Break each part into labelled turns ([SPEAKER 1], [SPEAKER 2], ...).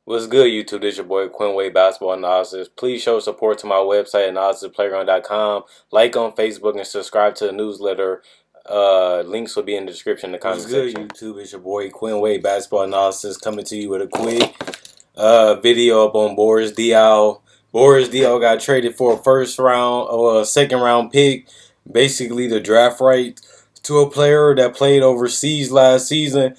[SPEAKER 1] What's good, YouTube? This your boy Quinway Basketball Analysis. Please show support to my website, analysisplayground.com. Like on Facebook and subscribe to the newsletter. Links will be in the description in the comment section. What's good, YouTube? It's your boy Quinway Basketball Analysis coming to you with a quick video up on Boris Diaw. Boris Diaw got traded for a first round or a second round pick, basically the draft right to a player that played overseas last season.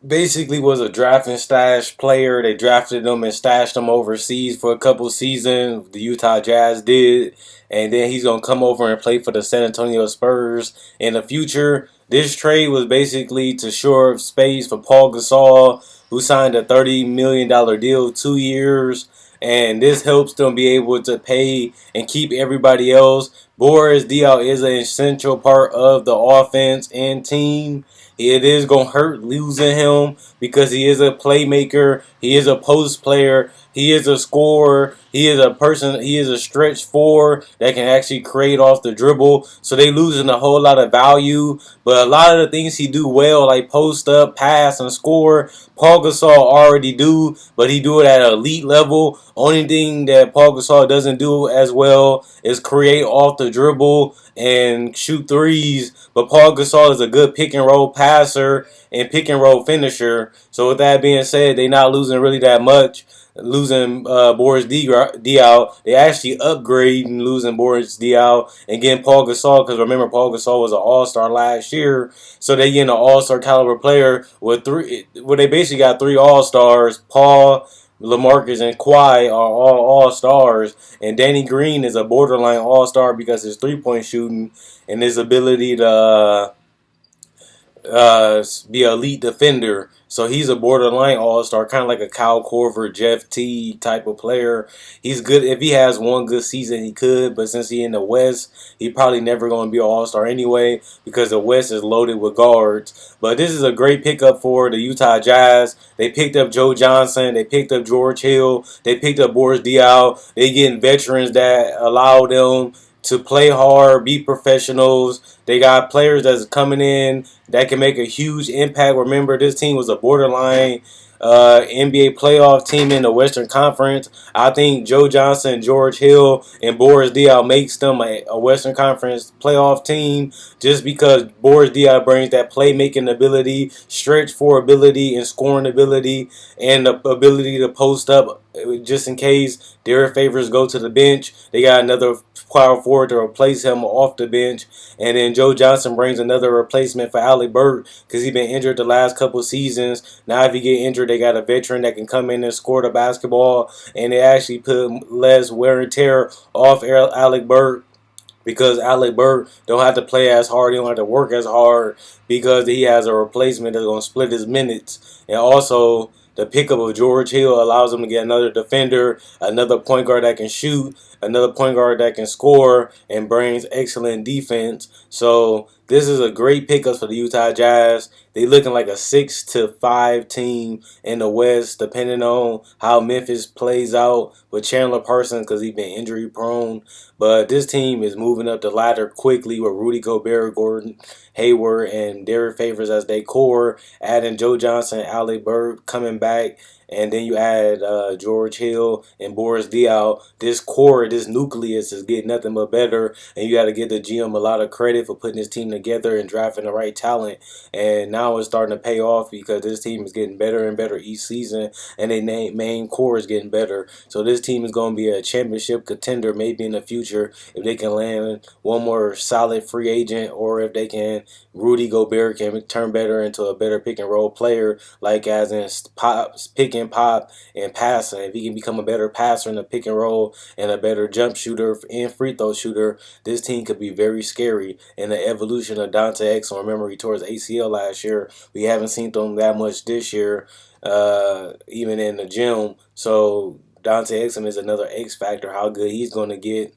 [SPEAKER 1] Basically was a draft and stash player. They drafted him and stashed him overseas for a couple seasons. The Utah Jazz did. And then he's going to come over and play for the San Antonio Spurs in the future. This trade was basically to shore up space for Paul Gasol, who signed a $30 million deal, 2 years. And this helps them be able to pay and keep everybody else. Boris Diaw is an essential part of the offense and team. It is going to hurt losing him because he is a playmaker. He is a post player. He is a scorer. He is a person. He is a stretch four that can actually create off the dribble. So they losing a whole lot of value. But a lot of the things he do well, like post up, pass, and score, Paul Gasol already do. But he do it at an elite level. Only thing that Paul Gasol doesn't do as well is create off the dribble and shoot threes. But Paul Gasol is a good pick and roll passer and pick and roll finisher. So with that being said, they're not losing really that much. Losing Boris Diaw, they actually upgrading losing Boris Diaw and getting Paul Gasol, because remember Paul Gasol was an All-Star last year, so they getting an All-Star caliber player with three. Well, they basically got 3 All-Stars. Paul, LaMarcus, and Kawhi are all All-Stars, and Danny Green is a borderline All-Star because his 3-point shooting and his ability to be an elite defender. So he's a borderline all-star, kind of like a Kyle Korver, Jeff T type of player. He's good. If he has one good season, he could. But since he's in the West, he probably never going to be an all-star anyway because the West is loaded with guards. But this is a great pickup for the Utah Jazz. They picked up Joe Johnson. They picked up George Hill. They picked up Boris Diaw. They getting veterans that allow them to play hard, be professionals. They got players that's coming in that can make a huge impact. Remember, this team was a borderline NBA playoff team in the Western Conference. I think Joe Johnson, George Hill, and Boris Diaw makes them a Western Conference playoff team just because Boris Diaw brings that playmaking ability, stretch four ability, and scoring ability, and the ability to post up just in case Derek Favors go to the bench. They got another power forward to replace him off the bench. And then Joe Johnson brings another replacement for Alec Burke because he's been injured the last couple seasons. Now if he get injured, they got a veteran that can come in and score the basketball. And they actually put less wear and tear off Alec Burke, because Alec Burke don't have to play as hard, he don't have to work as hard because he has a replacement that's going to split his minutes. And also, the pickup of George Hill allows him to get another defender, another point guard that can shoot, another point guard that can score, and brings excellent defense. So this is a great pickup for the Utah Jazz. They looking like a 6-5 team in the West, depending on how Memphis plays out with Chandler Parsons because he's been injury prone. But this team is moving up the ladder quickly with Rudy Gobert, Gordon Hayward, and Derek Favors as they core, adding Joe Johnson, Alec Burke coming back, and then you add George Hill and Boris Diaw. This core, this nucleus is getting nothing but better, and you got to give the GM a lot of credit for putting this team together and drafting the right talent. And now it's starting to pay off because this team is getting better and better each season, and their main core is getting better. So this team is going to be a championship contender maybe in the future if they can land one more solid free agent, or if they can, Rudy Gobert can turn better into a better pick and roll player, like as in pick and pop and passing. If he can become a better passer in the pick and roll and a better jump shooter and free throw shooter, this team could be very scary. And the evolution of Dante Exum, remember he tore his ACL last year. We haven't seen them that much this year, even in the gym. So Dante Exum is another X factor, how good he's going to get.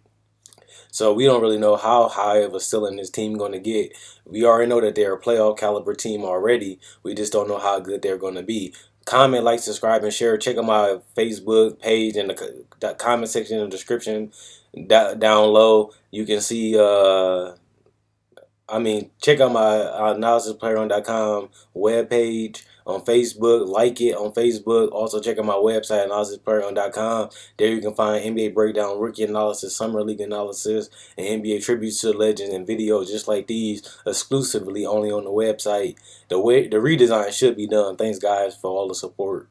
[SPEAKER 1] So we don't really know how high of a ceiling this team going to get. We already know that they're a playoff caliber team already. We just don't know how good they're going to be. Comment, like, subscribe, and share. Check out my Facebook page in the comment section in the description down low. You can see check out my analysisplayground.com webpage on Facebook. Like it on Facebook. Also, check out my website, analysisplayground.com. There you can find NBA breakdown, rookie analysis, summer league analysis, and NBA tributes to the legends and videos just like these exclusively only on the website. The redesign should be done. Thanks, guys, for all the support.